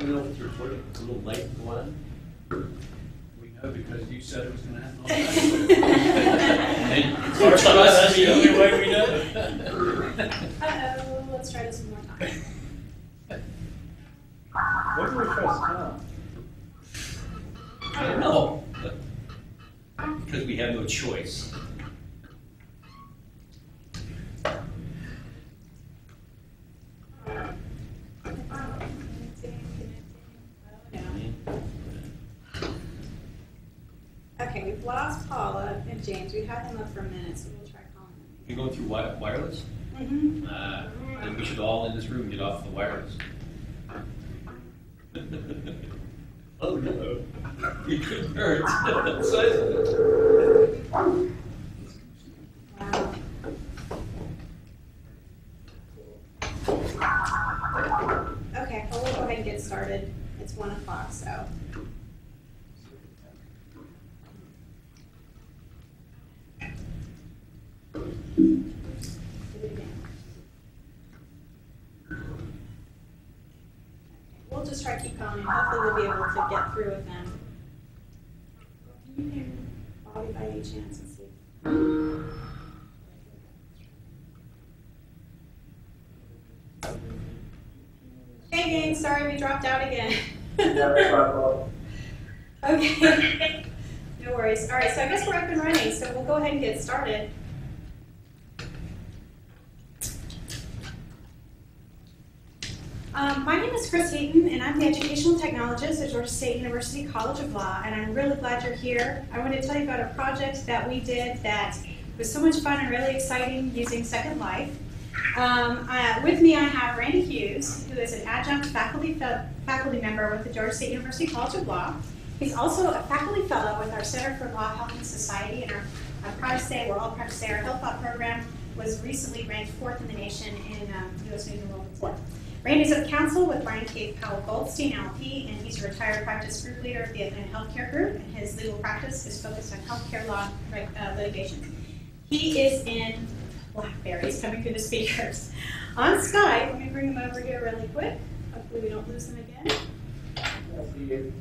we know if it's recorded? It's a little late to go on. We know because you said it was going to happen all the time. That's the only way we know. Uh-oh, let's try this one more time. What do we trust Tom? I don't know. Because we have no choice. Okay, we've lost Paula and James. We've had them up for a minute, so we'll try calling them. You're going through wireless? Mm-hmm. Then we should all in this room get off the wireless. Oh no. You couldn't hurt. Wow. Okay, well, we'll go ahead and get started. It's 1 o'clock, so. We'll just try to keep calling. Hopefully we'll be able to get through with them. Can you hear Bobby by any chance and see? Hey gang, sorry we dropped out again. Okay. No worries. All right, so I guess we're up and running, so we'll go ahead and get started. My name is Chris Heaton, and I'm the Educational Technologist at Georgia State University College of Law, and I'm really glad you're here. I want to tell you about a project that we did that was so much fun and really exciting using SecondLife. With me I have Randy Hughes, who is an adjunct faculty member with the Georgia State University College of Law. He's also a faculty fellow with our Center for Law, Health, and Society, and we're all proud to say our Health Law program was recently ranked 4th in the nation in U.S. News and World Report. Randy's of counsel with Brian K. Powell Goldstein, LP, and he's a retired practice group leader of the Atlanta Healthcare Group, and his legal practice is focused on healthcare law litigation. He is in Blackberry. He's coming through the speakers. On Skype, let me bring him over here really quick. Hopefully we don't lose him again.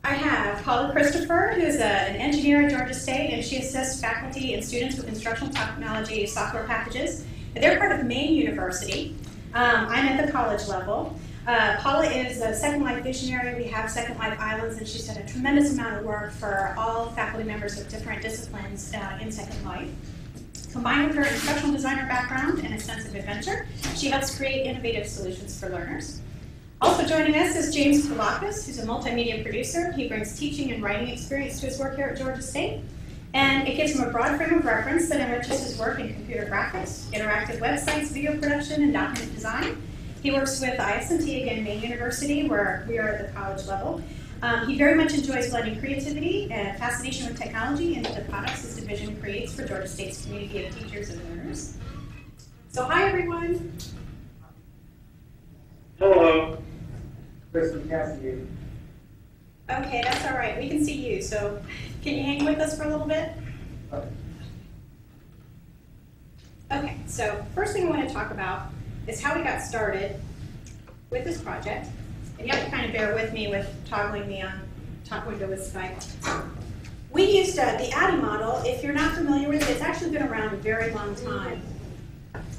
I have Paula Christopher, who is an engineer at Georgia State, and she assists faculty and students with instructional technology software packages. They're part of Maine University. I'm at the college level. Paula is a SecondLife visionary. We have SecondLife Islands, and she's done a tremendous amount of work for all faculty members of different disciplines in SecondLife. Combined with her instructional designer background and a sense of adventure, she helps create innovative solutions for learners. Also joining us is James Poulakos, who's a multimedia producer. He brings teaching and writing experience to his work here at Georgia State. And it gives him a broad frame of reference that enriches his work in computer graphics, interactive websites, video production, and document design. He works with ISMT, again, Maine University, where we are at the college level. He very much enjoys blending creativity and fascination with technology into the products his division creates for Georgia State's community of teachers and learners. So hi, everyone. Hello. Kristen Cassidy. Okay, that's all right. We can see you. So can you hang with us for a little bit? Okay, so first thing I want to talk about is how we got started with this project. And you have to kind of bear with me with toggling me on top window with Skype. We used the ADDIE model. If you're not familiar with it, it's actually been around a very long time.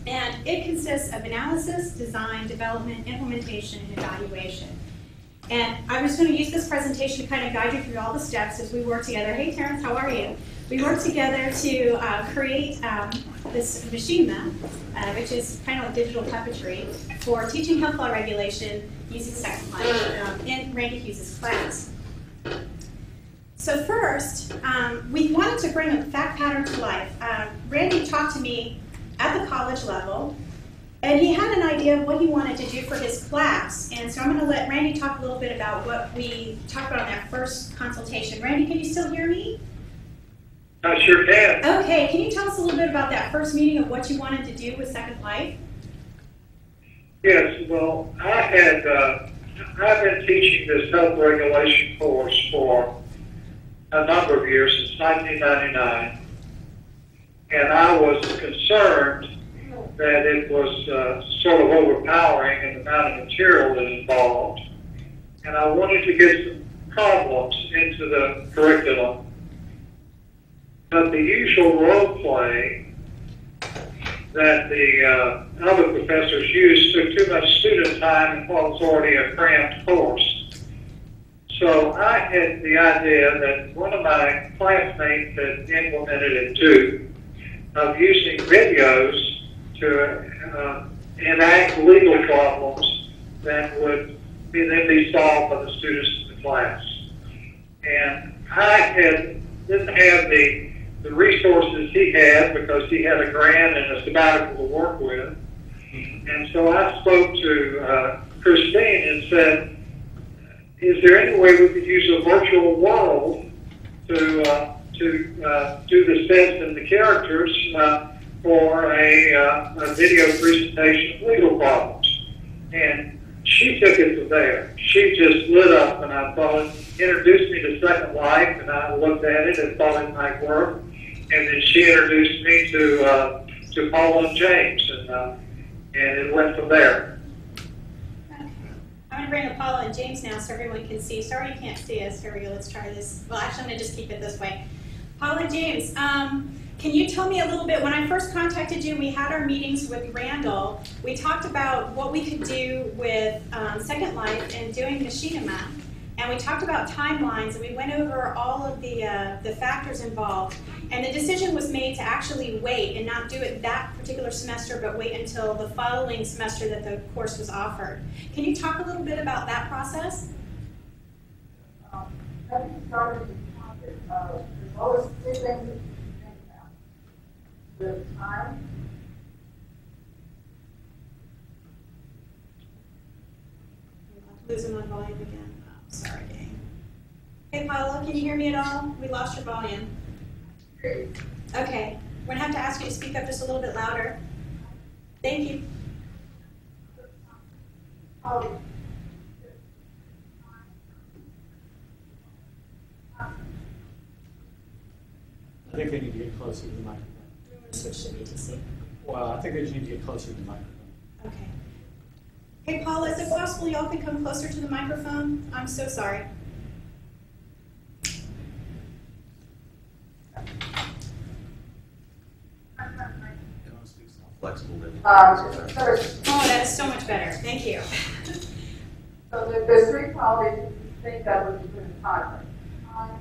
And it consists of analysis, design, development, implementation, and evaluation. And I was going to use this presentation to kind of guide you through all the steps as we work together. Hey, Terrence, how are you? We work together to create this Machinima, which is kind of like digital puppetry, for teaching health law regulation using SecondLife in Randy Hughes' class. So first, we wanted to bring a fact pattern to life. Randy talked to me at the college level, and he had an idea of what he wanted to do for his class. And so I'm going to let Randy talk a little bit about what we talked about in that first consultation. Randy, can you still hear me? I sure can. Okay, can you tell us a little bit about that first meeting of what you wanted to do with SecondLife? Yes, well, I've been teaching this health regulation course for a number of years, since 1999, and I was concerned that it was sort of overpowering in the amount of material that involved, and I wanted to get some problems into the curriculum. But the usual role play that the other professors used took too much student time in what was already a cramped course. So I had the idea that one of my classmates had implemented it too, of using videos to enact legal problems that would then be solved by the students in the class. And I didn't have the resources he had because he had a grant and a sabbatical to work with. And so I spoke to Christine and said, is there any way we could use a virtual world to do the sets and the characters for a video presentation of legal problems? And she took it from there. She just lit up, and I thought, introduced me to SecondLife, and I looked at it and thought it might work. And then she introduced me to Paula and James, and it went from there. I'm going to bring up Paula and James now so everyone can see. Sorry you can't see us. Here we go. Let's try this. Well, actually, I'm going to just keep it this way. Paula and James, can you tell me a little bit, when I first contacted you and we had our meetings with Randall, we talked about what we could do with SecondLife and doing Machinima. And we talked about timelines, and we went over all of the factors involved. And the decision was made to actually wait and not do it that particular semester, but wait until the following semester that the course was offered. Can you talk a little bit about that process? Let me start with the topic of the lowest three things that you think about. The time. Losing my volume again. Oh, sorry, gang. Hey, Paula, can you hear me at all? We lost your volume. Okay, we're going to have to ask you to speak up just a little bit louder. Thank you. I think they need to get closer to the microphone. We want to switch to BTC. Well, I think they just need to get closer to the microphone. Okay. Hey, Paula, is it possible y'all can come closer to the microphone? I'm so sorry. Flexible. First, Oh, that is so much better. Thank you. so there's three qualities you think that would be good in conflict. Time,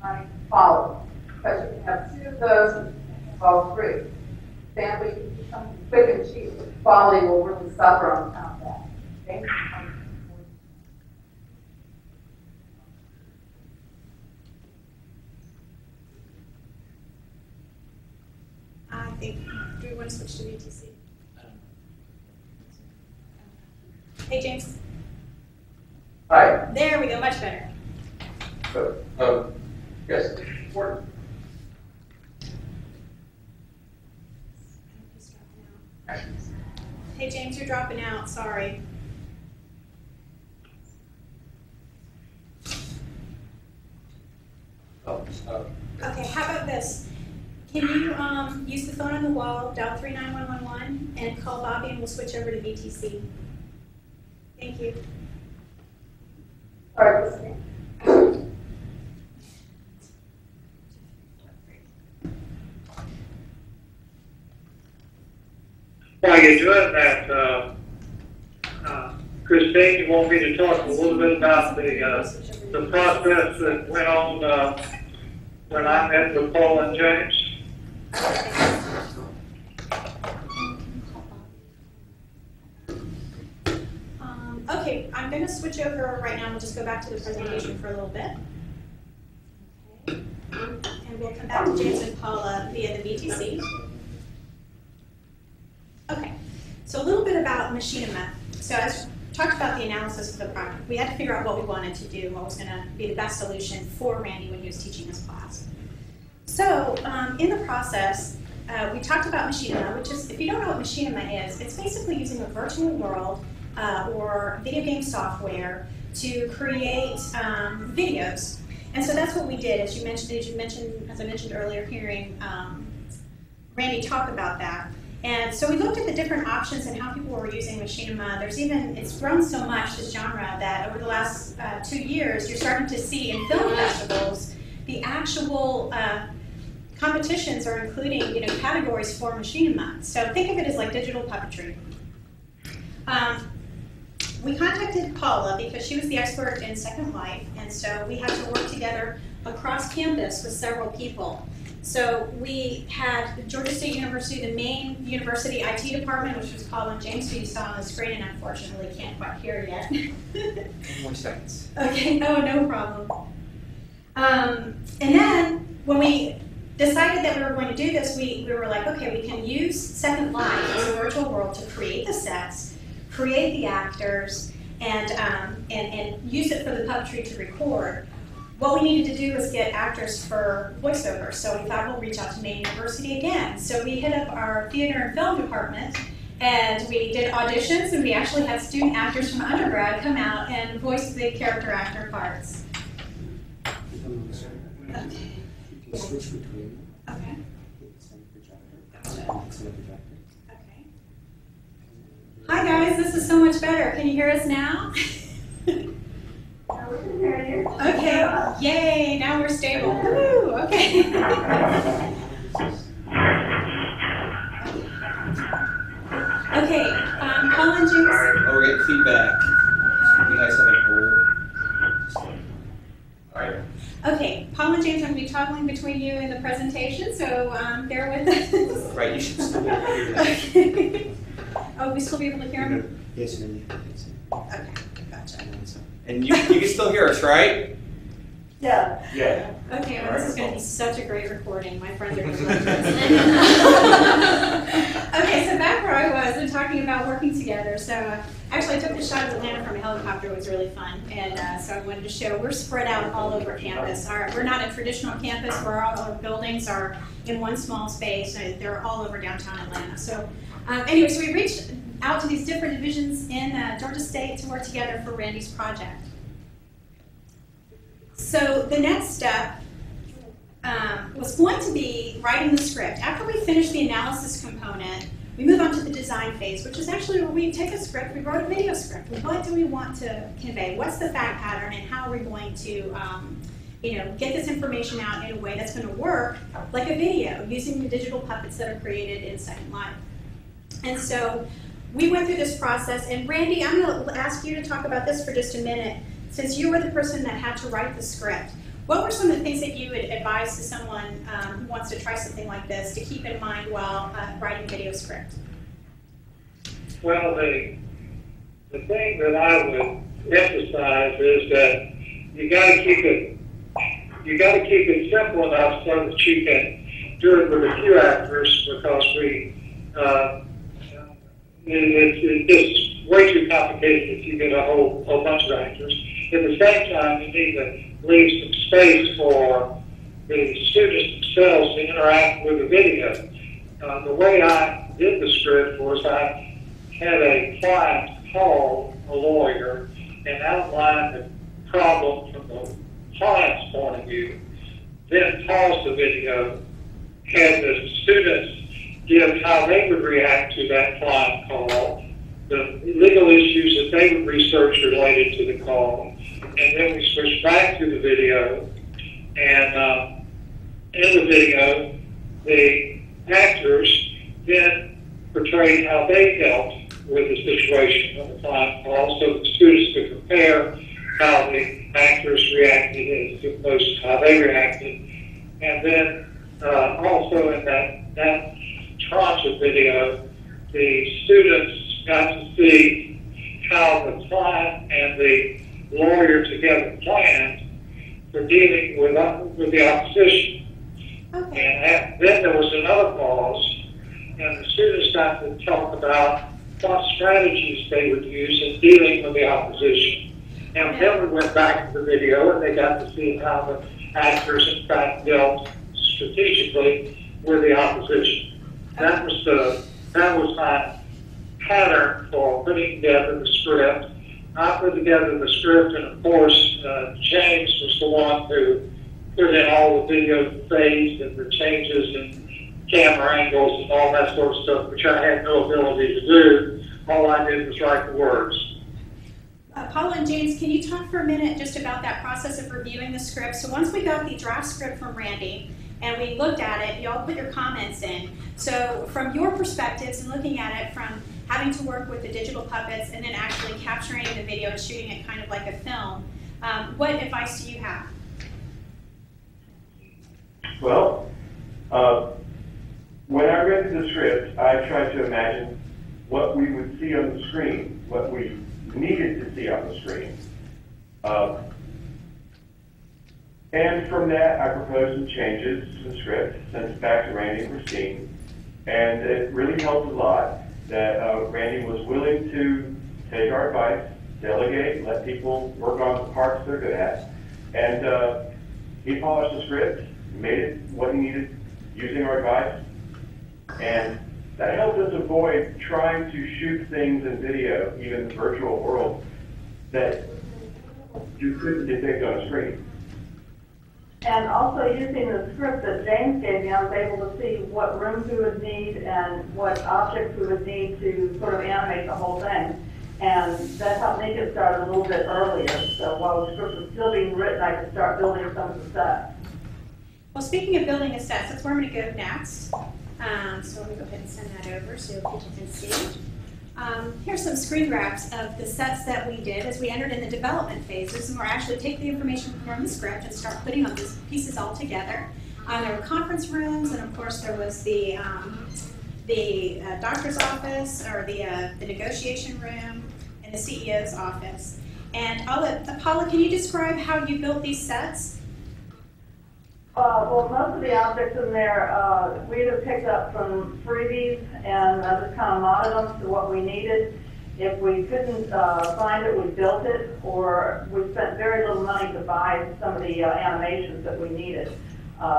money, follow. Because you can have two of those and all three. Then we can do something quick and cheap. Quality will really suffer on account of that. Okay? I think, do we want to switch to BTC? Hey, James. Hi. There we go, much better. Yes, important. He's dropping out. Hey, James, you're dropping out. Sorry. Okay, how about this? Can you use the phone on the wall, dial 39111, and call Bobby, and we'll switch over to BTC. Thank you. All right, listening. While you're doing that, Christine, you want me to talk a little bit about the process that went on when I met with Paula and James? Okay, I'm going to switch over right now. We'll just go back to the presentation for a little bit. Okay. And we'll come back to James and Paula via the BTC. Okay, so a little bit about Machinima. So as talked about the analysis of the project, we had to figure out what we wanted to do and what was going to be the best solution for Randy when he was teaching his class. So in the process, we talked about Machinima, which is, if you don't know what Machinima is, it's basically using a virtual world or video game software to create videos. And so that's what we did, as I mentioned earlier, hearing Randy talk about that. And so we looked at the different options and how people were using Machinima. It's grown so much, this genre, that over the last 2 years, you're starting to see in film festivals, the actual competitions are including, categories for Machinima. So think of it as like digital puppetry. We contacted Paula because she was the expert in SecondLife, and so we had to work together across campus with several people. So we had Georgia State University, the main university IT department, which was Paula and James, who you saw on the screen, and unfortunately can't quite hear yet. 10 more seconds. Okay, oh, no problem. And then when we decided that we were going to do this, we were like, okay, we can use SecondLife as a virtual world to create the sets, create the actors, and use it for the puppetry to record. What we needed to do was get actors for voiceover, so we thought we'll reach out to Maine University again. So we hit up our theater and film department, and we did auditions, and we actually had student actors from undergrad come out and voice the character actor parts. Okay. You can switch between them. Okay. Gotcha. Okay. Hi guys, this is so much better. Can you hear us now? We can hear you. Okay, yay, now we're stable. Woo, okay. Okay, Paula and James. Oh, we're getting feedback. You guys have a poll. All right. Okay, Paula and James are going to be toggling between you and the presentation, so bear with us. Right, you should still be able to hear that. Okay. Oh, we still be able to hear them? Yes, ma'am. Okay, gotcha. And you can still hear us, right? Yeah. Yeah. Okay, well, this is going to be such a great recording. My friends are going to love this. Okay, so back where I was, we're talking about working together. So actually, I took this shot of Atlanta from a helicopter. It was really fun. And so I wanted to show we're spread out all over campus. We're not a traditional campus where all our buildings are in one small space. They're all over downtown Atlanta. So anyway, so we reached out to these different divisions in Georgia State to work together for Randy's project. So the next step was going to be writing the script. After we finish the analysis component, we move on to the design phase, which is actually where we take a script, we wrote a video script. What do we want to convey? What's the fact pattern, and how are we going to get this information out in a way that's going to work like a video, using the digital puppets that are created in SecondLife. And so we went through this process, and Randy, I'm going to ask you to talk about this for just a minute. Since you were the person that had to write the script, what were some of the things that you would advise to someone who wants to try something like this to keep in mind while writing a video script? Well, the thing that I would emphasize is that you got to keep it simple enough so that you can do it with a few actors, because it's just way too complicated if you get a whole bunch of actors. At the same time, you need to leave some space for the students themselves to interact with the video. The way I did the script was I had a client call a lawyer and outline the problem from the client's point of view, then pause the video, had the students give how they would react to that client call, the legal issues that they would research related to the call, and then we switch back to the video, and in the video, the actors then portrayed how they dealt with the situation of the client call, so the students could compare how the actors reacted as opposed to how they reacted. And then also in that tranche of video, the students got to see how the client and the lawyer together planned for dealing with the opposition. Okay. And then there was another pause, and the students got to talk about what strategies they would use in dealing with the opposition. And then we went back to the video, and they got to see how the actors, in fact, dealt strategically with the opposition. That was my pattern for putting together the script. I put together the script, and of course, James was the one who put in all the video phase and the changes camera angles and all that sort of stuff, which I had no ability to do. All I did was write the words. Paula and James, can you talk for a minute just about that process of reviewing the script? So once we got the draft script from Randy and we looked at it, you all put your comments in. So from your perspectives and looking at it from having to work with the digital puppets and then actually capturing the video and shooting it kind of like a film, what advice do you have? Well, when I read the script, I tried to imagine what we would see on the screen, what we needed to see on the screen. And from that, I proposed some changes to the script, sent it back to Randy and Christine, and it really helped a lot that Randy was willing to take our advice, delegate, let people work on the parts they're good at, and he polished the script, made it what he needed using our advice, and that helped us avoid trying to shoot things in video, even in the virtual world, that you couldn't depict on a screen. And also using the script that James gave me, I was able to see what rooms we would need and what objects we would need to sort of animate the whole thing. And that helped me get started a little bit earlier. So while the script was still being written, I could start building some of the sets. Well, speaking of building the sets, that's where I'm going to go next. So let me go ahead and send that over so people can see. Here's some screen grabs of the sets that we did as we entered in the development phases, and we're actually take the information from the script and start putting all these pieces all together. There were conference rooms, and of course there was the doctor's office, or the negotiation room, and the CEO's office. And Paula, can you describe how you built these sets? Well, most of the objects in there we either picked up from freebies and just kind of modded them to what we needed. If we couldn't find it, we built it, or we spent very little money to buy some of the animations that we needed.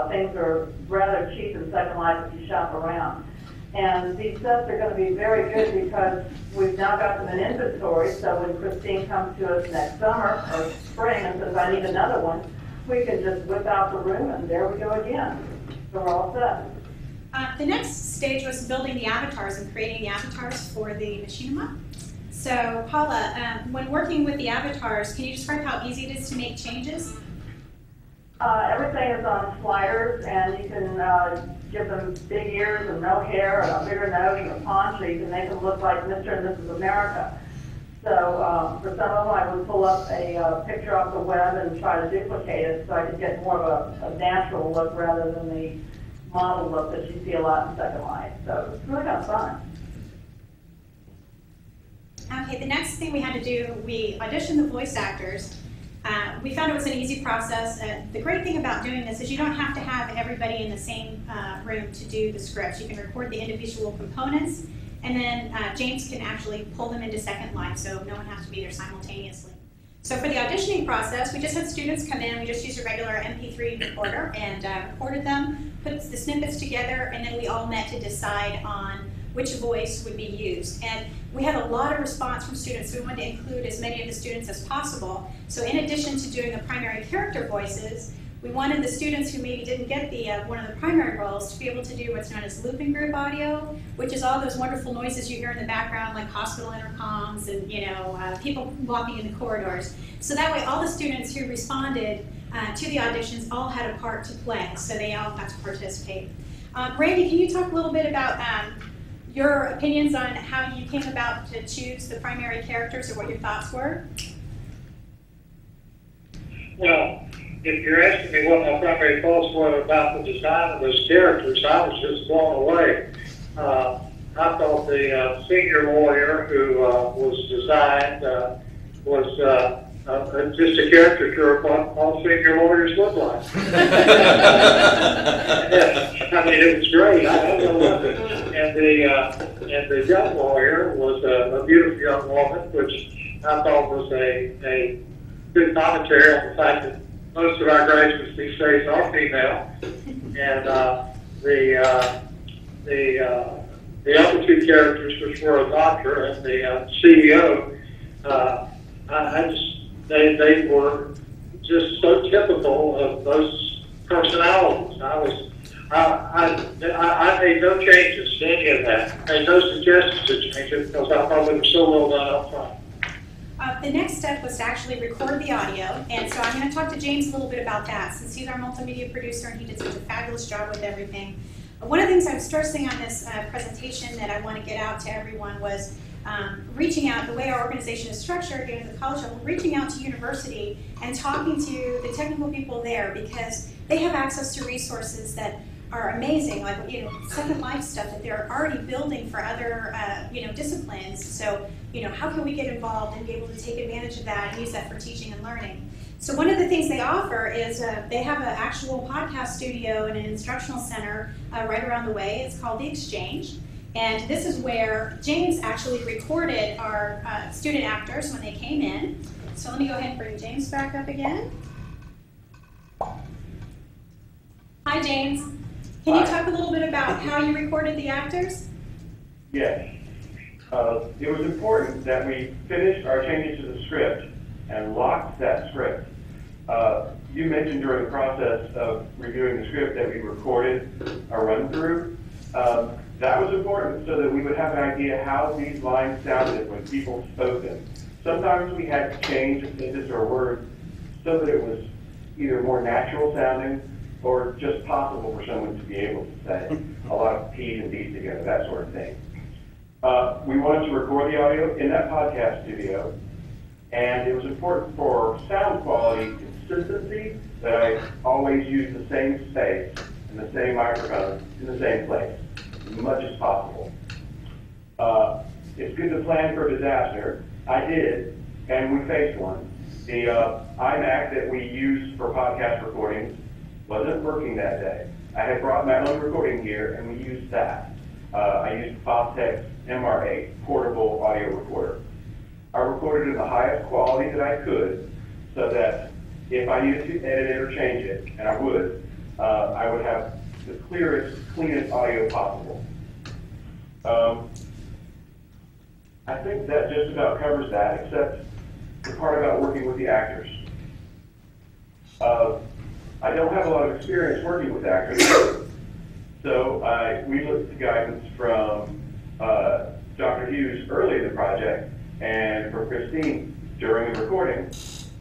Things are rather cheap in Second Life if you shop around. And these sets are going to be very good because we've now got them in inventory, so when Christine comes to us next summer or spring and says, I need another one, we can just whip out the room and there we go again. So we're all set. The next stage was building the avatars and creating the avatars for the Machinima. So Paula, when working with the avatars, can you describe how easy it is to make changes? Everything is on sliders, and you can give them big ears and no hair, and a bigger nose and a paunch, so you can make them look like Mr. and Mrs. America. So for some of them, I would pull up a picture off the web and try to duplicate it so I could get more of a natural look rather than the model look that you see a lot in Second Life. So it's really kind of fun. Okay, the next thing we had to do, we auditioned the voice actors. We found it was an easy process. The great thing about doing this is you don't have to have everybody in the same room to do the scripts. You can record the individual components, and then James can actually pull them into Second Life, so no one has to be there simultaneously. So for the auditioning process, we just had students come in, we just used a regular MP3 recorder and recorded them, put the snippets together, and then we all met to decide on which voice would be used. And we had a lot of response from students, so we wanted to include as many of the students as possible. So in addition to doing the primary character voices, we wanted the students who maybe didn't get the one of the primary roles to be able to do what's known as looping group audio, which is all those wonderful noises you hear in the background, like hospital intercoms and people walking in the corridors. So that way all the students who responded to the auditions all had a part to play, so they all got to participate. Randy, can you talk a little bit about your opinions on how you came about to choose the primary characters, or what your thoughts were? Well, if you're asking me what my primary thoughts were about the design of those characters, I was just blown away. I thought the senior lawyer who was designed was just a caricature of what all senior lawyers look like. I mean, it was great. I loved it. And the young lawyer was a beautiful young woman, which I thought was a good commentary on the fact that most of our graduates these days are female. And the other two characters, which were a doctor and the CEO, they were just so typical of those personalities. I was I made no changes to any of that. I made no suggestions to change it because I thought it was so well done up front. The next step was to actually record the audio, and so I'm going to talk to James a little bit about that, since he's our multimedia producer and he did such a fabulous job with everything. One of the things I was stressing on this presentation that I want to get out to everyone was reaching out, the way our organization is structured here at the college level, reaching out to university and talking to the technical people there, because they have access to resources that are amazing, like SecondLife stuff that they're already building for other disciplines. So how can we get involved and be able to take advantage of that and use that for teaching and learning? So one of the things they offer is they have an actual podcast studio and an instructional center right around the way. It's called The Exchange. And this is where James actually recorded our student actors when they came in. So let me go ahead and bring James back up again. Hi, James. Can you talk a little bit about how you recorded the actors? Yes. It was important that we finished our changes to the script and locked that script. You mentioned during the process of reviewing the script that we recorded a run-through. That was important so that we would have an idea how these lines sounded when people spoke them. Sometimes we had to change a sentence or a word so that it was either more natural sounding or just possible for someone to be able to say a lot of P's and D's together, that sort of thing. We wanted to record the audio in that podcast studio, and it was important for sound quality consistency that I always use the same space and the same microphone in the same place, as much as possible. It's good to plan for disaster. I did, and we faced one. The iMac that we use for podcast recordings wasn't working that day. I had brought my own recording gear, and we used that. I used Fostech's MR8 portable audio recorder. I recorded in the highest quality that I could, so that if I needed to edit it or change it, and I would have the clearest, cleanest audio possible. I think that just about covers that, except the part about working with the actors. I don't have a lot of experience working with actors, so we looked to guidance from Dr. Hughes early in the project and from Christine during the recording.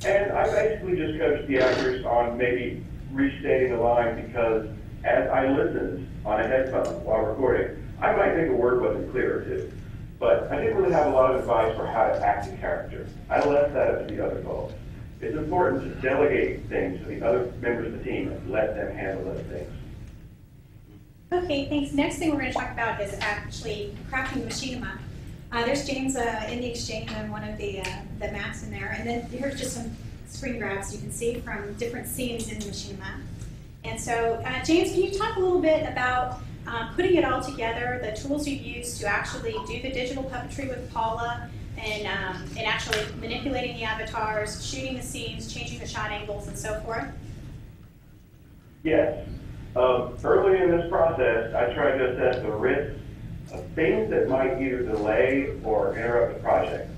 And I basically just coached the actors on maybe restating a line, because as I listened on a headphone while recording, I might think a word wasn't clear or two. But I didn't really have a lot of advice for how to act in character. I left that up to the other folks. It's important to delegate things to the other members of the team and let them handle those things. Okay, thanks. Next thing we're going to talk about is actually crafting Machinima. There's James in the exchange on one of the maps in there. And then here's just some screen grabs you can see from different scenes in Machinima. And so, James, can you talk a little bit about putting it all together, the tools you've used to actually do the digital puppetry with Paula, and actually manipulating the avatars, shooting the scenes, changing the shot angles, and so forth? Yes. Early in this process, I tried to assess the risks of things that might either delay or interrupt the project.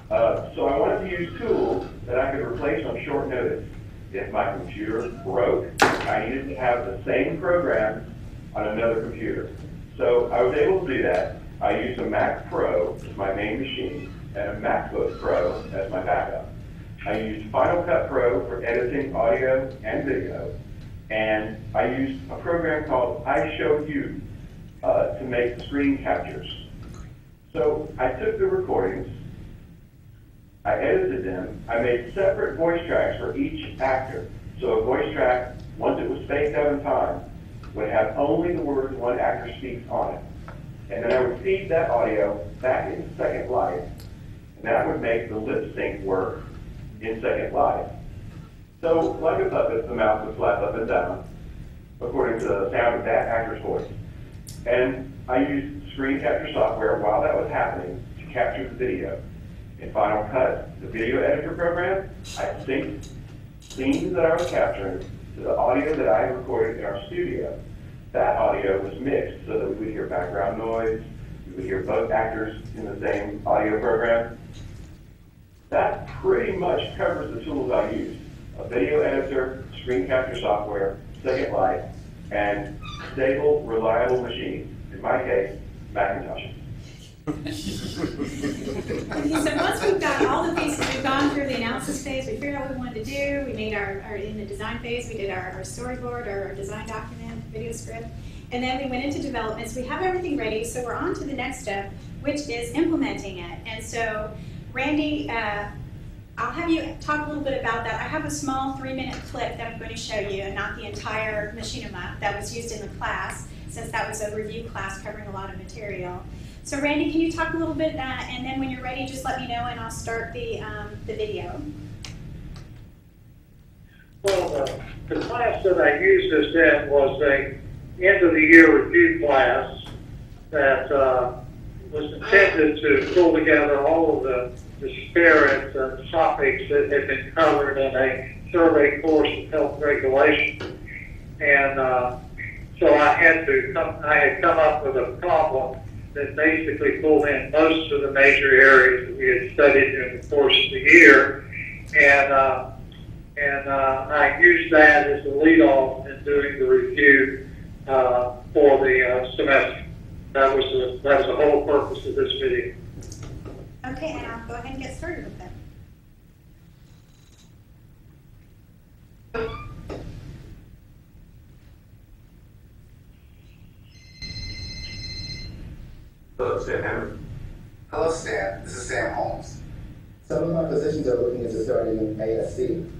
So I wanted to use tools that I could replace on short notice. If my computer broke, I needed to have the same program on another computer. So I was able to do that. I used a Mac Pro as my main machine and a MacBook Pro as my backup. I used Final Cut Pro for editing audio and video, and I used a program called I Show You to make screen captures. So I took the recordings, I edited them, I made separate voice tracks for each actor. So a voice track, once it was spaced out in time, would have only the words one actor speaks on it. And then I would feed that audio back into SecondLife, and that would make the lip-sync work in SecondLife. So, like a puppet, the mouth would flap up and down, according to the sound of that actor's voice. And I used screen capture software while that was happening to capture the video. In Final Cut, the video editor program, I synced scenes that I was capturing to the audio that I had recorded in our studio. That audio was mixed so that we would hear background noise, we would hear both actors in the same audio program. That pretty much covers the tools I used: a video editor, screen capture software, SecondLife, and stable, reliable machines. In my case, Macintoshes. Okay, so once we've got all the pieces, we've gone through the analysis phase, we figured out what we wanted to do, we made in the design phase, we did our storyboard, our design document, video script, and then we went into development. So we have everything ready, so we're on to the next step, which is implementing it. And so, Randy, I'll have you talk a little bit about that. I have a small 3-minute clip that I'm going to show you, and not the entire Machinima that was used in the class, since that was a review class covering a lot of material. So Randy, can you talk a little bit, and then when you're ready, just let me know and I'll start the video. Well, the class that I used this in was a end of the year review class that was intended to pull together all of the disparate topics that had been covered in a survey course of health regulation. And so I had come up with a problem that basically pulled in most of the major areas that we had studied during the course of the year. And I used that as the lead-off in doing the review for the semester. That was the whole purpose of this video. Okay, and I'll go ahead and get started with that. Hello, Stan Hammond. Hello, Stan. This is Sam Holmes. Some of my physicians are looking into starting an ASC.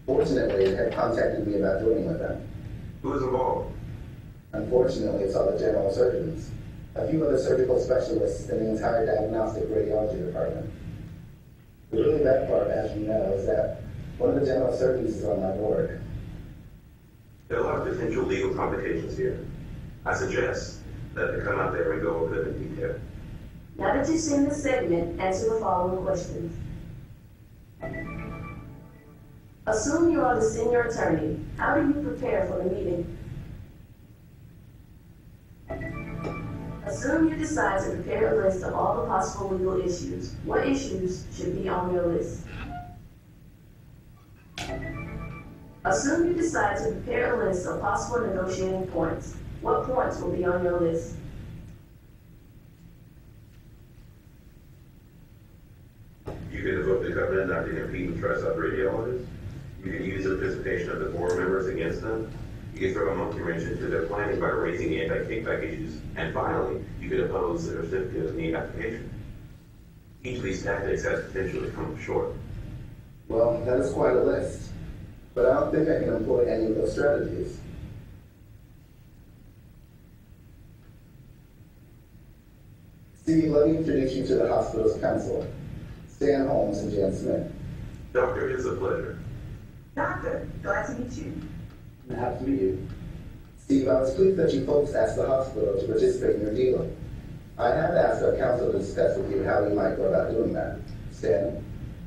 Fortunately, they have contacted me about joining with them. Who is involved? Unfortunately, it's all the general surgeons, a few other surgical specialists, and the entire diagnostic radiology department. The really bad part, as you know, is that one of the general surgeons is on my board. There are a lot of potential legal complications here. I suggest that they come out there and go over them in detail. Now that you've seen this segment, answer the following questions. Assume you are the senior attorney. How do you prepare for the meeting? Assume you decide to prepare a list of all the possible legal issues. What issues should be on your list? Assume you decide to prepare a list of possible negotiating points. What points will be on your list? You can invoke the covenant not to impede and trust other radiologists. You can use the participation of the board members against them. You can throw a monkey wrench into their planning by raising the anti-kickback issues. And finally, you can oppose the certificate of need application. Each of these tactics has potential to come up short. Well, that is quite a list, but I don't think I can employ any of those strategies. Steve, let me introduce you to the hospital's counsel, Stan Holmes and Jan Smith. Doctor, it is a pleasure. Doctor, glad to meet you. Happy to meet you. Steve, I was pleased that you folks asked the hospital to participate in your deal. I have asked our counsel to discuss with you how we might go about doing that. Stan?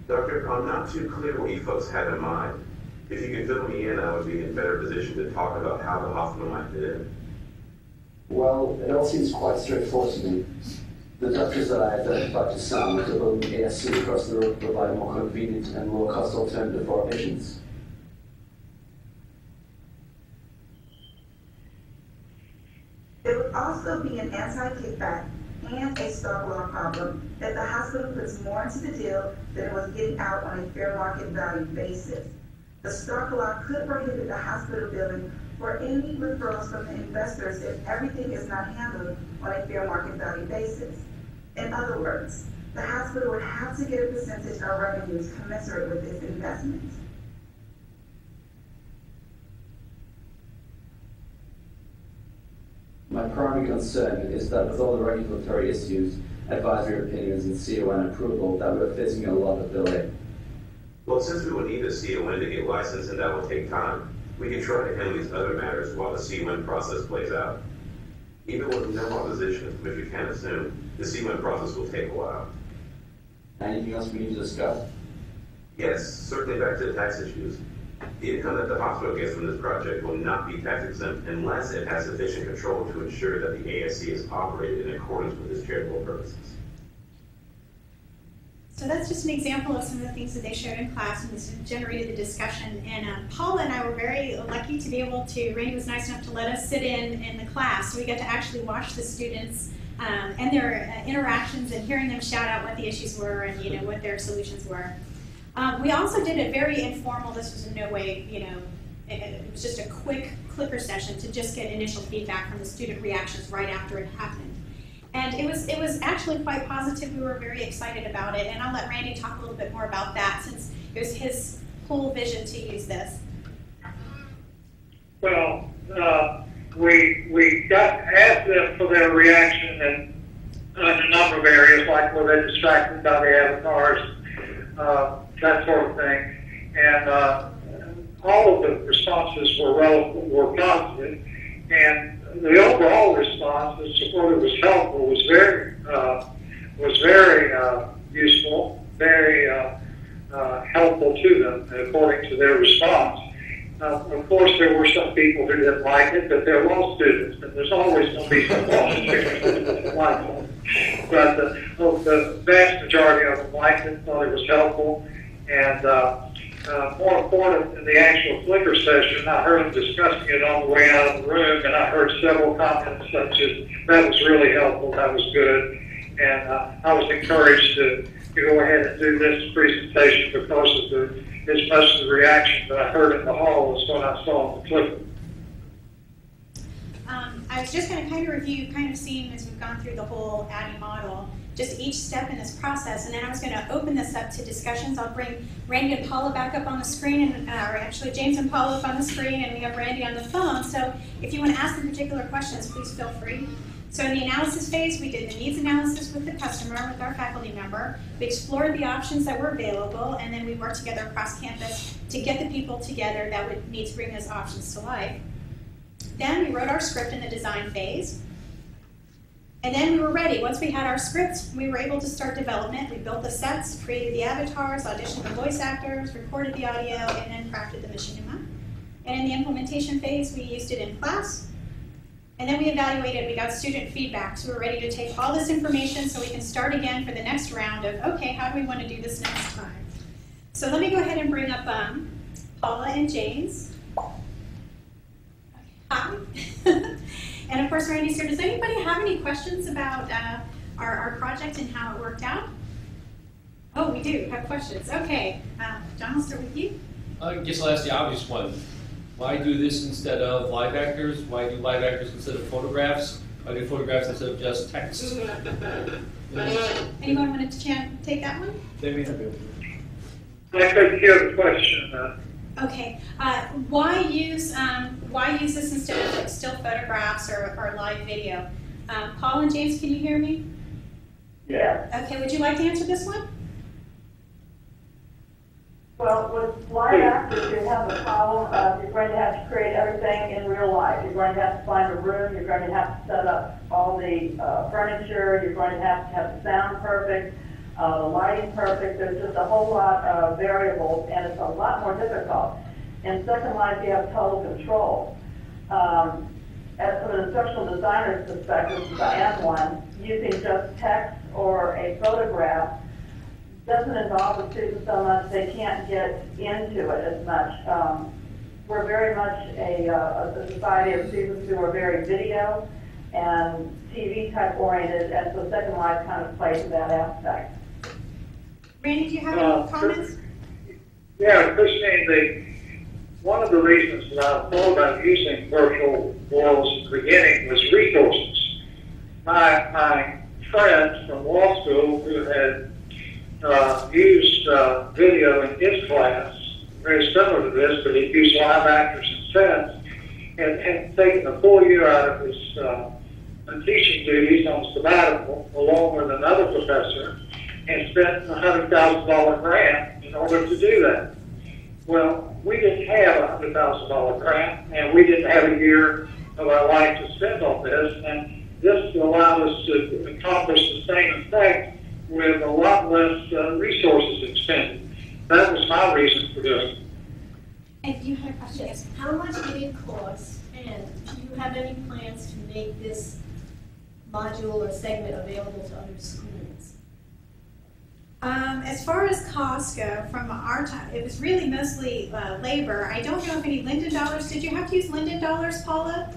Doctor, I'm not too clear what you folks had in mind. If you could fill me in, I would be in a better position to talk about how the hospital might fit in. Well, it all seems quite straightforward to me. The doctors that I identified to Sam to build an ASC across the road provide a more convenient and lower-cost alternative for our patients. There would also be an anti-kickback and a stock law problem that the hospital puts more into the deal than it was getting out on a fair market value basis. The stock law could prohibit the hospital billing for any referrals from the investors if everything is not handled on a fair market value basis. In other words, the hospital would have to get a percentage of revenues commensurate with its investment. My primary concern is that with all the regulatory issues, advisory opinions, and CON approval, that we're facing a lot of delay. Well, since we would need a CON to get licensed and that will take time, we can try to handle these other matters while the CON process plays out. Even with no opposition, which we can assume, the CON process will take a while. Anything else we need to discuss? Yes, certainly back to the tax issues. The income that the hospital gets from this project will not be tax exempt unless it has sufficient control to ensure that the ASC is operated in accordance with its charitable purposes. So that's just an example of some of the things that they showed in class, and this generated the discussion. And Paula and I were very lucky to be able to, Randy was nice enough to let us sit in the class, so we got to actually watch the students and their interactions and hearing them shout out what the issues were and what their solutions were. We also did a very informal, this was in no way, it was just a quick clicker session to just get initial feedback from the student reactions right after it happened. And it was actually quite positive. We were very excited about it, and I'll let Randy talk a little bit more about that since it was his whole vision to use this. Well, we asked them for their reaction in a number of areas, like were they distracted by the avatars, that sort of thing, and all of the responses were positive, and the overall response, the support was helpful, was very useful, very helpful to them according to their response. Of course, there were some people who didn't like it, but they're law students, and there's always going to be some law students who didn't like it. But the vast majority of them liked it, thought it was helpful, and more important than the actual clicker session, I heard them discussing it on the way out of the room, and I heard several comments such as, that was really helpful, that was good, and I was encouraged to go ahead and do this presentation because of as much of the reaction that I heard in the hall as what I saw on the clicker. I was just going to kind of review, seeing as we've gone through the whole ADDIE model, just each step in this process, and then I was going to open this up to discussions. I'll bring Randy and Paula back up on the screen, and or actually James and Paula up on the screen, and we have Randy on the phone. So if you want to ask them particular questions, please feel free. So in the analysis phase, we did the needs analysis with the customer, with our faculty member. We explored the options that were available, and then we worked together across campus to get the people together that would need to bring those options to life. Then we wrote our script in the design phase. And then we were ready. Once we had our script, we were able to start development. We built the sets, created the avatars, auditioned the voice actors, recorded the audio, and then crafted the machinima. And in the implementation phase, we used it in class. And then we evaluated. We got student feedback. So we're ready to take all this information so we can start again for the next round of, okay, how do we want to do this next time? So let me go ahead and bring up Paula and James. Hi. And of course, Randy's here. Does anybody have any questions about our project and how it worked out? Oh, we do have questions. Okay. John, I'll start with you. I guess I'll ask the obvious one. Why do this instead of live actors? Why do live actors instead of photographs? Why do photographs instead of just text? Anyone want to take that one? They may not be able to. I couldn't hear the question. Okay. Why use this instead of like still photographs or live video? Paul and James, can you hear me? Yeah. Okay. Would you like to answer this one? Well, with live actors, you have the problem of you're going to have to create everything in real life. You're going to have to find a room. You're going to have to set up all the furniture. You're going to have the sound perfect, the lighting perfect. There's just a whole lot of variables, and it's a lot more difficult. In SecondLife, you have total control. From an instructional designer's perspective, since I am one, using just text or a photograph doesn't involve the students so much, they can't get into it as much. We're very much a society of students who are very video and TV type oriented, and so SecondLife kind of plays to that aspect. Randy, do you have any comments? Yeah, Christine, one of the reasons that I thought about using virtual worlds at the beginning was resources. My friend from law school who had used video in his class, very similar to this, but he used live actors instead, and taken a full year out of his teaching duties on sabbatical, along with another professor, and spent a $100,000 grant in order to do that. Well, we didn't have a $100,000 grant, and we didn't have a year of our life to spend on this, and this allowed us to accomplish the same effect with a lot less resources expended. That was my reason for doing it. And you had a question? Yes. How much did it cost, and do you have any plans to make this module or segment available to other students? As far as costs go, from our time, it was really mostly labor. I don't know if any Linden dollars. Did you have to use Linden dollars, Paula?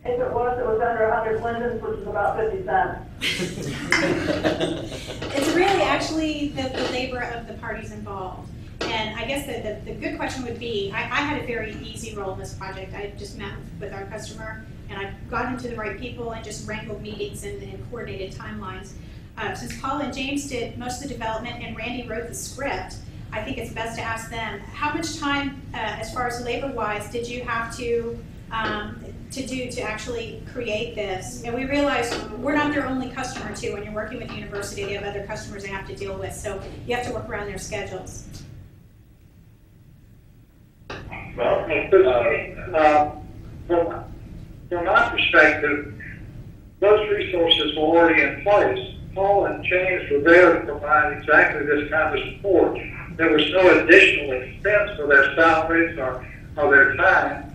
If it was under 100 lindens, which is about 50 cents. It's really actually the labor of the parties involved. And I guess the good question would be, I had a very easy role in this project. I just met with our customer, and I got into the right people and just wrangled meetings and coordinated timelines. Since Paula and James did most of the development and Randy wrote the script, I think it's best to ask them, how much time, as far as labor-wise, did you have to do to actually create this? And we realized we're not their only customer too. When you're working with the university, they have other customers they have to deal with, so you have to work around their schedules. Well, from my perspective, those resources were already in place. Paul and James were there to provide exactly this kind of support. There was no additional expense for their salaries or their time.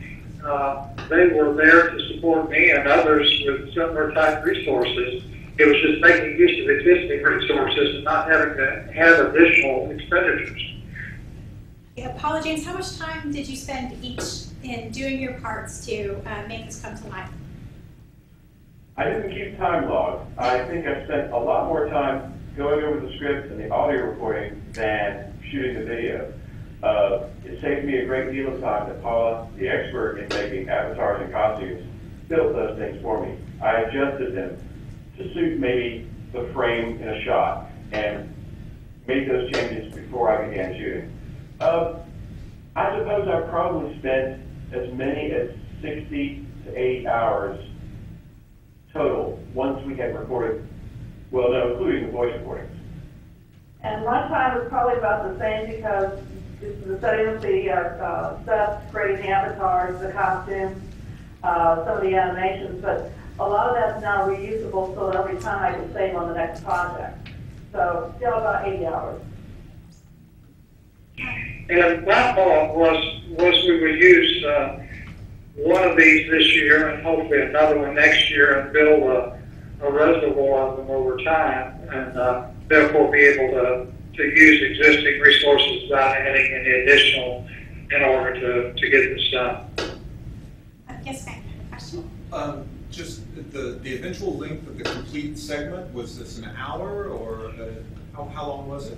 They were there to support me and others with similar type resources. It was just making use of existing resources and not having to have additional expenditures. Yeah, Paula, James, how much time did you spend each in doing your parts to make this come to life? I didn't keep time logs. I think I spent a lot more time going over the script and the audio recording than shooting the video. It saved me a great deal of time that Paula, the expert in making avatars and costumes, built those things for me. I adjusted them to suit maybe the frame in a shot and made those changes before I began shooting. I suppose I probably spent as many as 60 to 80 hours total once we had recorded, well, no, including the voice recordings. And my time was probably about the same because the setting of the stuff, creating the avatars, the costumes, some of the animations, but a lot of that's now reusable so that every time I can save on the next project. So still about 80 hours. And my thought was we would use one of these this year and hopefully another one next year and build a reservoir of them over time and therefore be able to use existing resources without adding any additional in order to get this done. Yes, ma'am. Question? Just the eventual length of the complete segment, was this an hour or how long was it?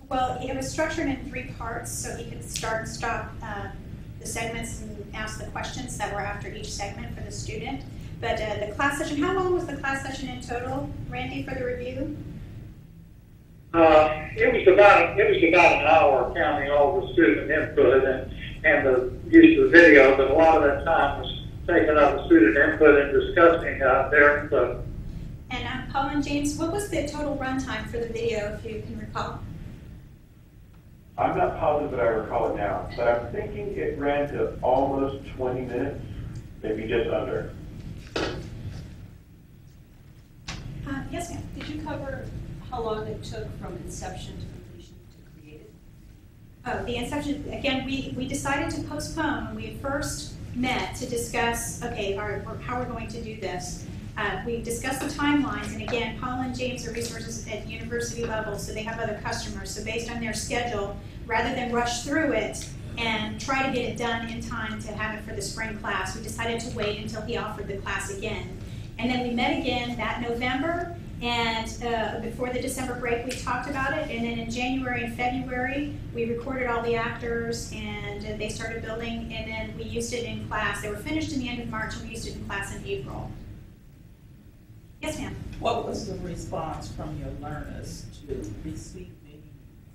Well, it was structured in 3 parts, so he could start and stop the segments and ask the questions that were after each segment for the student. But the class session, how long was the class session in total, Randy, for the review? It was about an hour, counting all the student input and the use of the video. But a lot of that time was taken up with student input and discussing their input. And Paul and James, what was the total runtime for the video, if you can recall? I'm not positive that I recall it now, but I'm thinking it ran to almost 20 minutes, maybe just under. Yes, ma'am. Did you cover how long it took from inception to completion to create it? Oh, the inception, again, we decided to postpone when we first met to discuss, okay, how we're going to do this. We discussed the timelines, and again, Paula and James are resources at university level, so they have other customers. So based on their schedule, rather than rush through it and try to get it done in time to have it for the spring class, we decided to wait until he offered the class again. And then we met again that November, and before the December break, we talked about it. And then in January and February, we recorded all the actors, and they started building, and then we used it in class. They were finished in the end of March, and we used it in class in April. Yes, ma'am. What was the response from your learners to receiving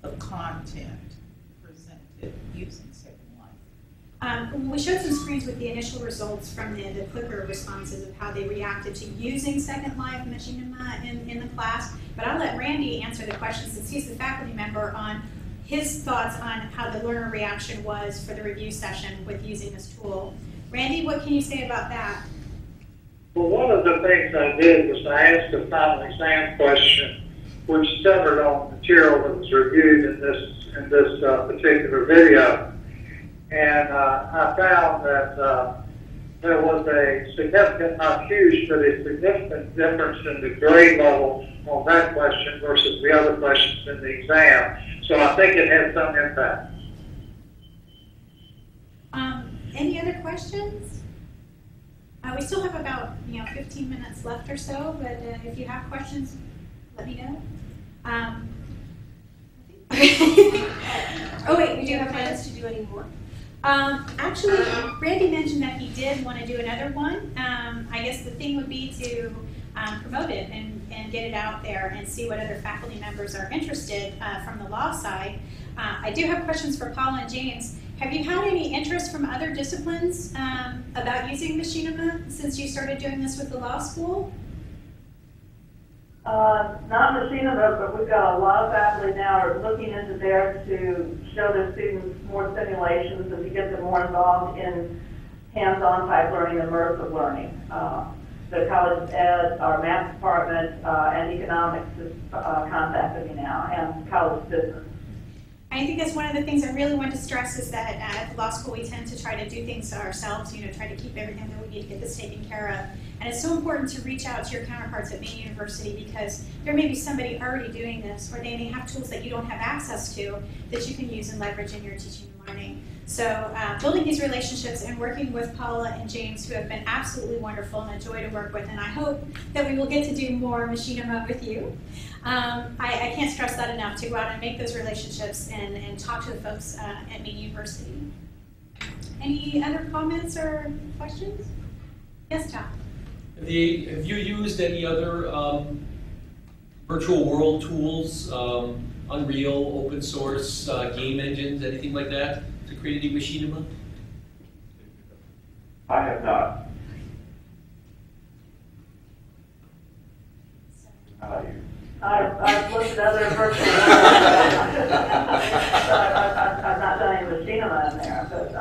the content presented using SecondLife? We showed some screens with the initial results from the clicker responses of how they reacted to using SecondLife Machinima in the class. But I'll let Randy answer the question since he's the faculty member on his thoughts on how the learner reaction was for the review session with using this tool. Randy, what can you say about that? Well, one of the things I did was I asked a final exam question, which centered on material that was reviewed in this particular video, and I found that there was a significant, not huge, but a significant difference in the grade level on that question versus the other questions in the exam. So I think it had some impact. Any other questions? We still have about 15 minutes left or so, but if you have questions, let me know. Oh wait, we do have plans to do any more. Actually, Randy mentioned that he did want to do another one. I guess the thing would be to promote it and get it out there and see what other faculty members are interested from the law side. I do have questions for Paula and James. Have you had any interest from other disciplines about using Machinima since you started doing this with the law school? Not Machinima, but we've got a lot of faculty now are looking into theirs to show their students more simulations and to get them more involved in hands-on type learning, immersive learning. The College of Ed, our math department, and economics is contacting me now, and college business. I think that's one of the things I really want to stress is that at the law school we tend to try to do things ourselves, try to keep everything that we need to get this taken care of. And it's so important to reach out to your counterparts at Maine University because there may be somebody already doing this, or they may have tools that you don't have access to that you can use and leverage in your teaching and learning. So building these relationships and working with Paula and James, who have been absolutely wonderful and a joy to work with, and I hope that we will get to do more Machinima with you. I can't stress that enough, to go out and make those relationships and talk to the folks at Maine University. Any other comments or questions? Yes, Tom. Have you used any other virtual world tools, Unreal, open source, game engines, anything like that, to create a new Machinima? I have not. How about you? I've looked at other virtual I've not done any Machinima in there, but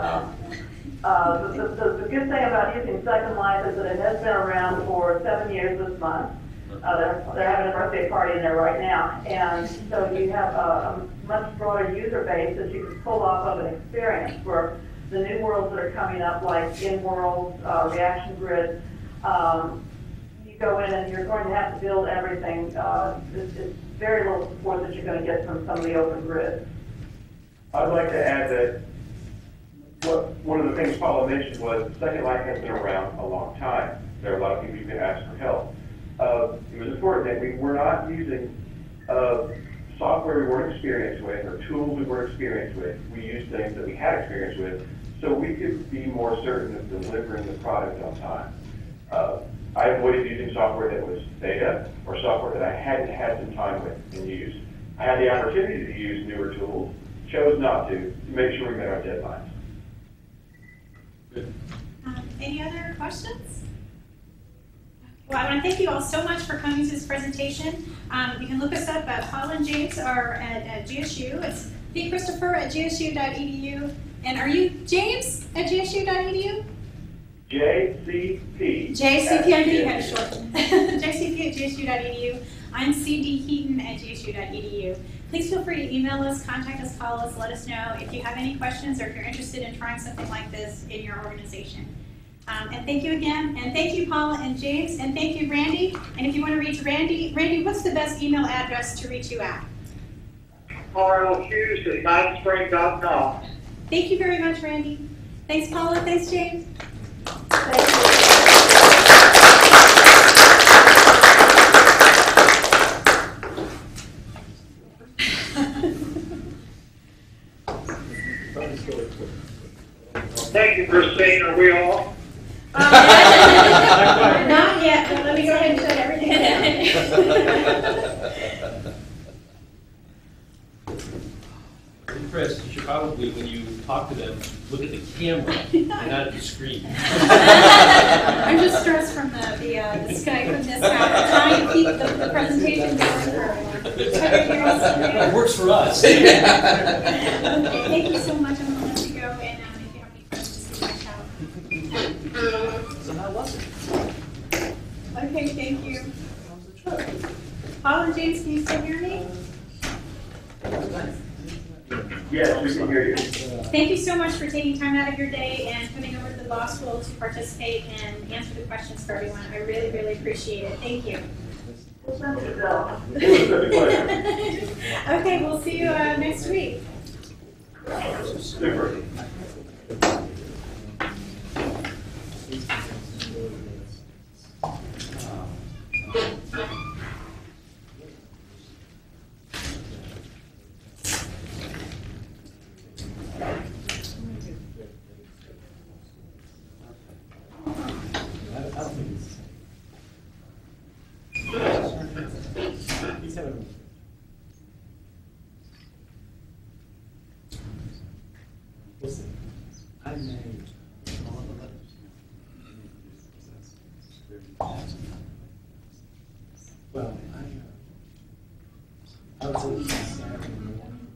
the good thing about using SecondLife is that it has been around for 7 years this month. They're having a birthday party in there right now, and so you have a much broader user base that you can pull off of an experience for the new worlds that are coming up, like in-world, reaction grid. You go in and you're going to have to build everything. It's very little support that you're going to get from some of the open grids. I'd like to add that one of the things Paula mentioned was SecondLife has been around a long time. There are a lot of people you can ask for help. It was important that we were not using software we weren't experienced with or tools we weren't experienced with. We used things that we had experience with so we could be more certain of delivering the product on time. I avoided using software that was beta or software that I hadn't had some time with and used. I had the opportunity to use newer tools, chose not to make sure we met our deadlines. Any other questions? Well, I want to thank you all so much for coming to this presentation. You can look us up. Paula and James are at GSU. It's bchristopher@gsu.edu. And are you James at gsu.edu? JCP. JCP, I knew you had a short one. JCP at gsu.edu. I'm CD Heaton at gsu.edu. Please feel free to email us, contact us, call us, let us know if you have any questions or if you're interested in trying something like this in your organization. And thank you again, and thank you, Paula and James, and thank you, Randy. And if you want to reach Randy, what's the best email address to reach you at? rlhughes@mountainspring.com. Thank you very much, Randy. Thanks, Paula. Thanks, James. Thank you, Christine. Are we all? Not yet, but let me go ahead and shut everything down. Chris, you should probably, when you talk to them, look at the camera and not at the screen. I'm just stressed from the Skype and this trying to keep the presentation going for everyone. It works for us. Okay, thank you so much. I'm going to let you go, and if you have any questions, just give me a shout. So how was it? Okay, thank you. Paula and James, can you still hear me? Yes, we can hear you. Thank you so much for taking time out of your day and coming over to the law school to participate and answer the questions for everyone. I really, really appreciate it. Thank you. Okay, we'll see you next week. Super. I made all the letters. Well, I was listening Saturday morning.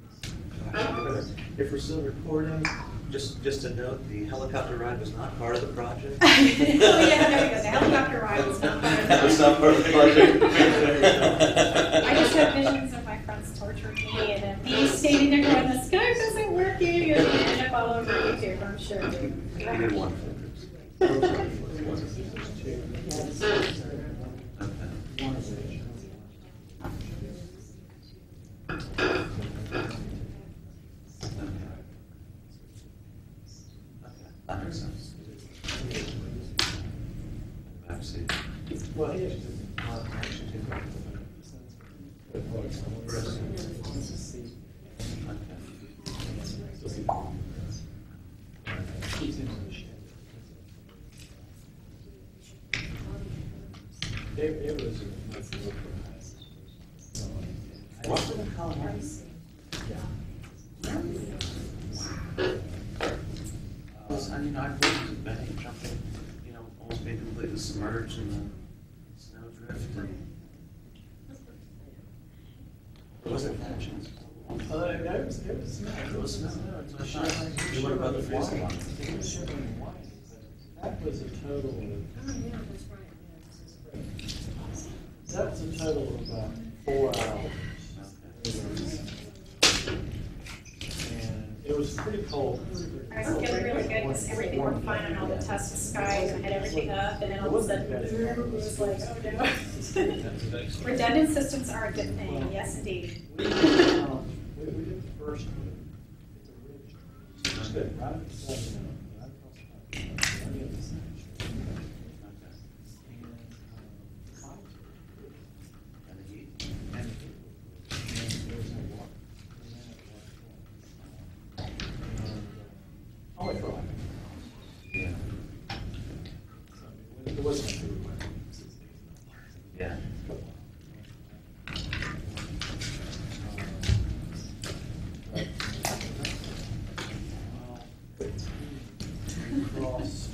If we're still recording, just a note, the helicopter ride was not part of the project. Oh yeah, there we go. The helicopter ride was not part of That was not part of the project. I just have visions of my friends torturing me and then me standing there going, the Skype isn't working, and we end up all over YouTube, I'm sure. You did one. That makes sense. Well, he it was I've worked with Benny jumping, almost being completely submerged in the snowdrift. Was it passions? It was snow. It was snow. You What about the freeze line? That was a total of. That was a total of about 4 hours. And it was pretty cold. I was feeling really good because everything worked fine on all the Tesla skies. I had everything up, and then all of a sudden, it was like, oh no. Redundant systems are a good thing. Yes, indeed. We did the first one. It's original. Good, right? Only for like Yeah. it wasn't Yeah. crossed.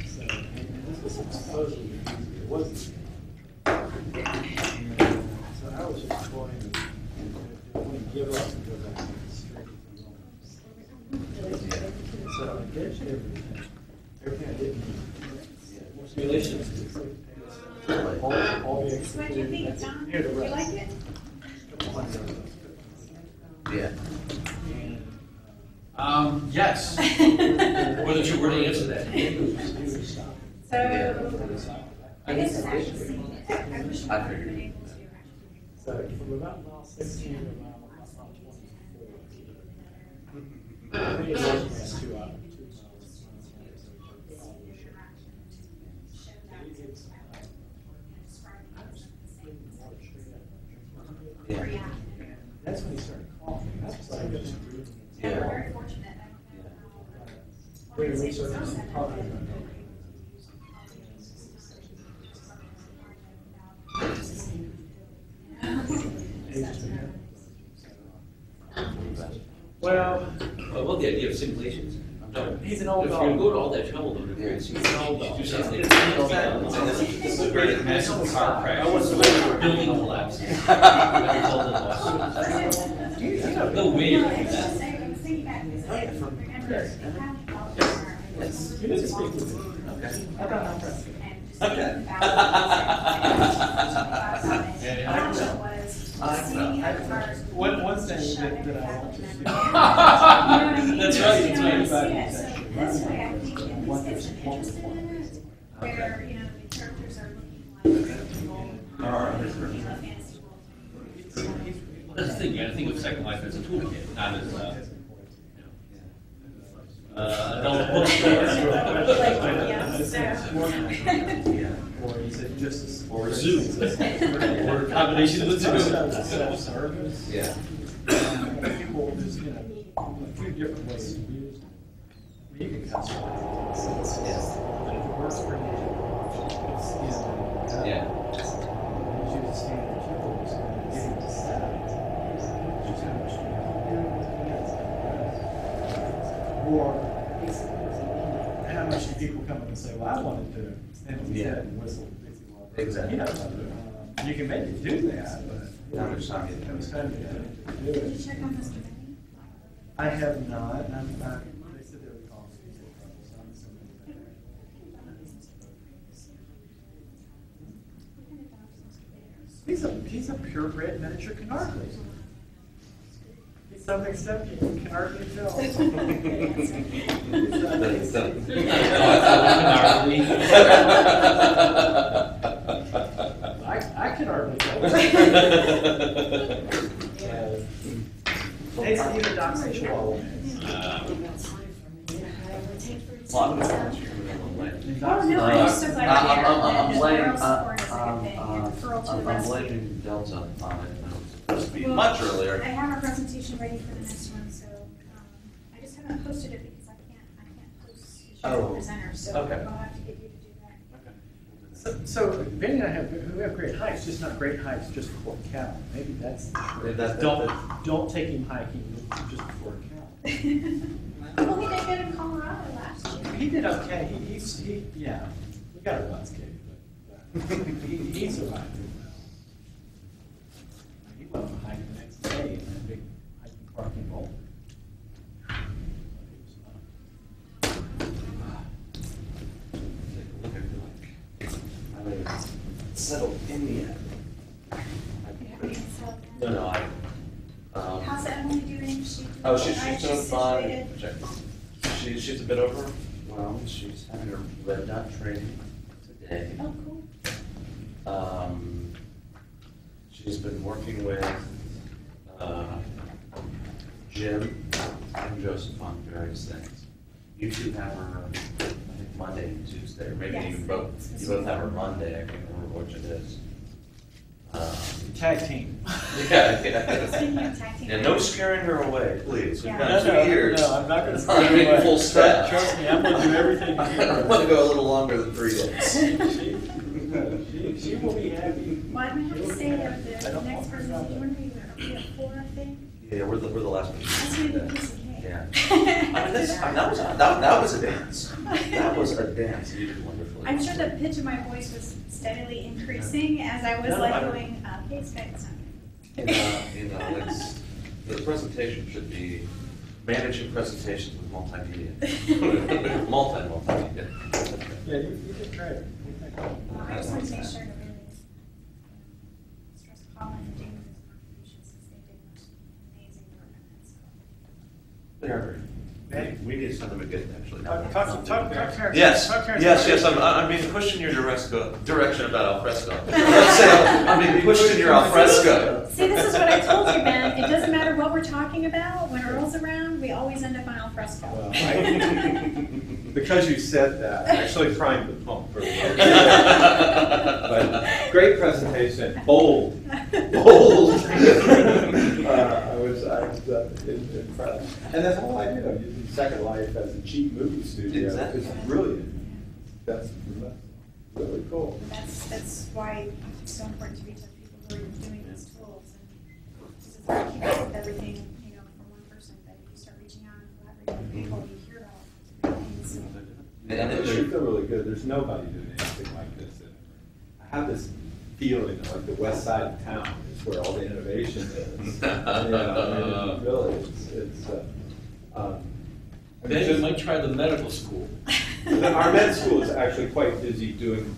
So, and this was supposedly easy. It wasn't. So I was just going to give up and go back to the street. So I did everything. Everything I did. Simulations. All the So what do you think, Tom? Near the You rest. like it? Yeah. Yes. Wasn't sure where to answer that. So, I guess it's actually. I figured. So from about mile 16 to about 24. I think it was around 2 hours. Yeah. That's when he started coughing. That's like Yeah, we're very fortunate. when we started talking about Well, Well, the idea of simulations. No, he's an old if dog. you're going to all that trouble, though, Yeah. he's He's an old dog. do something. This is a great Massive car crash. I wasn't Building collapse. That's all the lawsuit. No way you're going to do that. You didn't speak with me. Okay. I got my friend. Okay. I that I want to do. That's right, that's right. So this way, I think, and these kids are interested in it, where, you know, the characters are looking like people, fantasy world. Well, that's the thing, you gotta think of Second Life as a toolkit, not as adult bookstore. Or is it just Or a zoo. Or a combination of the two. Self-service. Yeah. People, there's, you know, a few different ways to use it. You can customize it. But if it works for you, it's easy. Yeah. Use the standard tools and get it to set up. Just how much you or how much do people come up and say, well, I wanted to stand on the head and whistle. Exactly. You know, you can maybe do that, but How much time it comes time to do it. Did you check on this committee? I have not. They said they were calling me. So I'm assuming he's a purebred miniature canard. He's something stuff you can hardly tell. I can hardly tell. It's even Dachshund Chihuahua. Oh, no, I'm just so glad you're here. I'm And blaming, moral support is a good thing, and referral to the I'm rescue. blaming Delta on it. It was supposed to be Well, much earlier. I have a presentation ready for the next one, so I just haven't posted it because I can't post the show presenter, so okay. I'll have to get you to do that. So Benny and I have great hikes, just not great hikes just before cattle. Maybe that's the trick. Don't take him hiking just before cattle. Well, he did good in Colorado last year. He did okay. Yeah. We got a bus kid, but he survived it. He went on a hike the next day in that big hiking park in Boulder. Settled in the end. No, How's Emily doing? She's doing fine. She's a bit overwhelmed. She's having her red dot training today. Oh, cool. She's been working with Jim and Joseph on various things. You two have her, I think, Monday and Tuesday, or maybe Yes. you both have her Monday. I can't remember which it is. Tag team. Yeah. Speaking of tag team. Yeah, no scaring her away, please. We've Yeah. got 2 years. No, I'm not going to It's not even full staff. Trust me, I'm going to do everything to get I her. want to go a little longer than 3 days. She will be happy. Well, I'm going to say that the next presentation, when we have 4, I think. Yeah, we're the last one. That's going to be a piece of cake. Yeah. That was a dance. That was a dance. You did wonderfully. I'm sure the pitch of my voice was steadily increasing as I was No, like I don't- going, hey, Skype's not It's, the presentation should be managing presentations with multimedia. Multimedia. Yeah, you did try it. I just want to make sure to really stress Paula and Jamie's contributions since they did amazing work on that. So. They are very. We need something to get actually. Talk Yes, I'm being pushed in your direction about alfresco. Let's say I'm being pushed in your alfresco. See, this is what I told you, Ben. It doesn't matter what we're talking about. When Earl's around, we always end up on alfresco. Well, because you said that, I actually primed the pump for the But great presentation, bold. I was impressed. And that's all I do. I'm using Second Life as a cheap movie studio. Exactly. It's brilliant. That's really cool. That's why it's so important to reach out to people who are doing these tools. And it's hard to keep up with everything, from one person. But if you start reaching out and collaborating with people, you hear all kinds of things. So. It should feel really good. There's nobody doing anything like this. I have this feeling that like the west side of town is where all the innovation is. Really, Then you might try the medical school. Our med school is actually quite busy doing.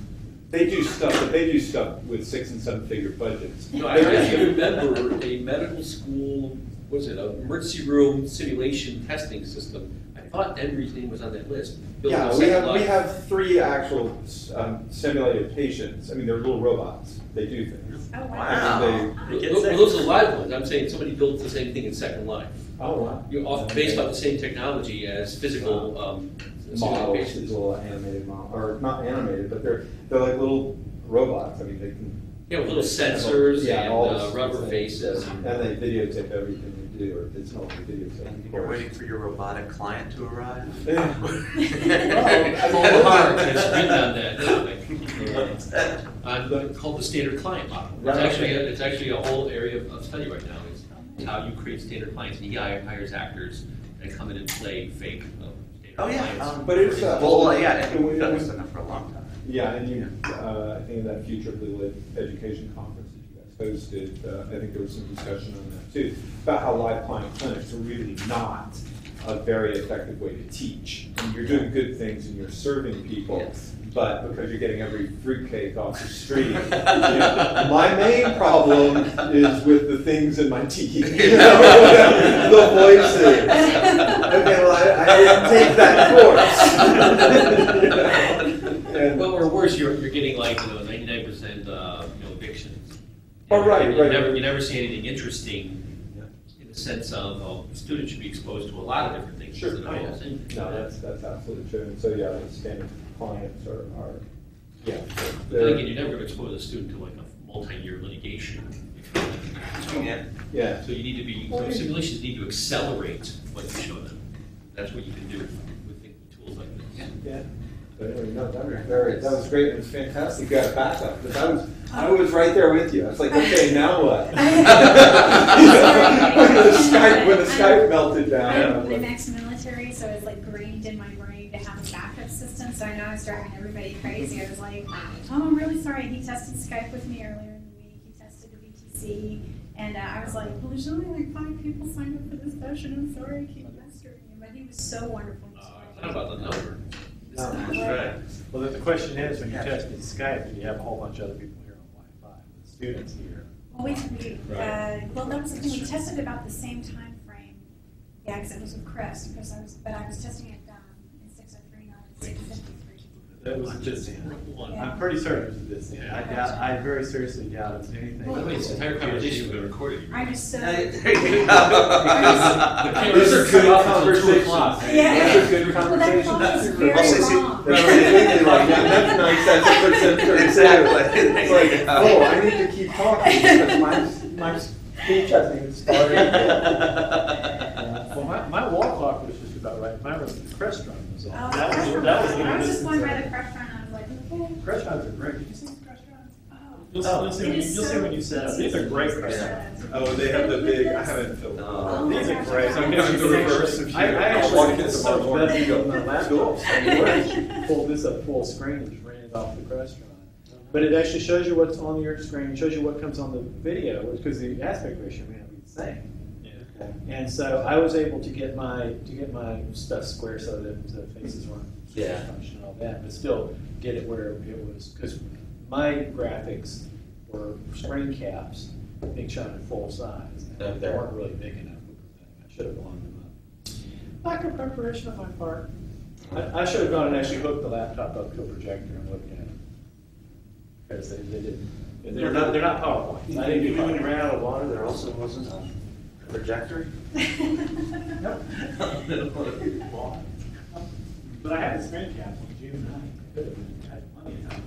They do stuff, but they do stuff with 6- and 7-figure budgets. No, I actually remember a medical school was it, an emergency room simulation testing system. I thought everything was on that list. Yeah, we have 3 actual simulated patients. I mean, they're little robots. They do things. Oh, wow. Those are live ones. I'm saying somebody built the same thing in Second Life. Oh, wow. You're based on the same technology as physical models, patients. little animated models, or not animated, but they're like little robots. I mean, they can. Yeah, with little sensors and all rubber faces. And they videotape everything we do, or it's not like videotape. You're waiting for your robotic client to arrive? It's written on that. It's called the standard client model. It's actually a whole area of study right now. Is how you create standard clients. And he hires actors that come in and play fake standard clients. But it's we've done this enough for a long time. Yeah, and I think in that future of the education conference that you guys hosted, I think there was some discussion on that too, about how live client clinics are really not a very effective way to teach. And you're doing good things and you're serving people, but because you're getting every fruitcake off the street. My main problem is with the things in my teeth, the voices. Okay, well, I didn't take that course. Well, or worse, you're getting like 99% evictions. Oh, right. You never see anything interesting in the sense of students should be exposed to a lot of different things. Sure. No, that's absolutely true. And so yeah, the standard clients are yeah. But then again, you're never going to expose a student to like a multi-year litigation. Yeah. So you need to be simulations need to accelerate what you show them. That's what you can do with tools like this. Yeah. But anyway, no, that was great. It was fantastic. You got a backup because I was right there with you. I was like, okay, now what? when the Skype melted down. I'm an ex-military, so it's like grained in my brain to have a backup system. So I know I was driving everybody crazy. I was like, oh, I'm really sorry. He tested Skype with me earlier in the week. He tested the VTC, and I was like, well, there's only like 5 people signed up for this session. I'm sorry, I keep pestering you, but he was so wonderful. How about the number? That's right. Well, the question is, when you tested Skype, did you have a whole bunch of other people here on Wi-Fi, students here? Well, well, that was the thing. We tested about the same time frame. Yeah, because it was with Chris. I was testing it in 603, not in 653. That was a disney. I'm pretty certain it was a disney. I very seriously doubt it was anything. By the way, this entire conversation has been recorded. I just so. Those are good conversations. Yeah. Those are good conversations. Well, that was very wrong. That's nice. That's exactly. It's like, oh, I need to keep talking because my speech hasn't started yet. Well, my wall clock was just about right. Mine was the Crestron was on. I was just going by the Crestron. I was like, okay. Crestrons are great. Did you see the Crestron? Oh. You'll see when you set up. These are great Crestrons. Oh, they have the big. I haven't filmed. These are great. I'm going to reverse. I actually pulled this up full screen and just ran it off the Crestron. But it actually shows you what's on your screen, shows you what comes on the video, because the aspect ratio may not be the same. Yeah. And so I was able to get my stuff square so that the faces weren't function and all that, but still get it where it was, because my graphics were screen caps being shown at full size. And they weren't really big enough. I should have blown them up. Lack of preparation on my part. I should have gone and actually hooked the laptop up to a projector and looked at it. Because they didn't. They're not PowerPoint. I didn't do when you ran out of water, there also wasn't a projector? Nope. But I had the screen cap on June 9th. I had plenty of time.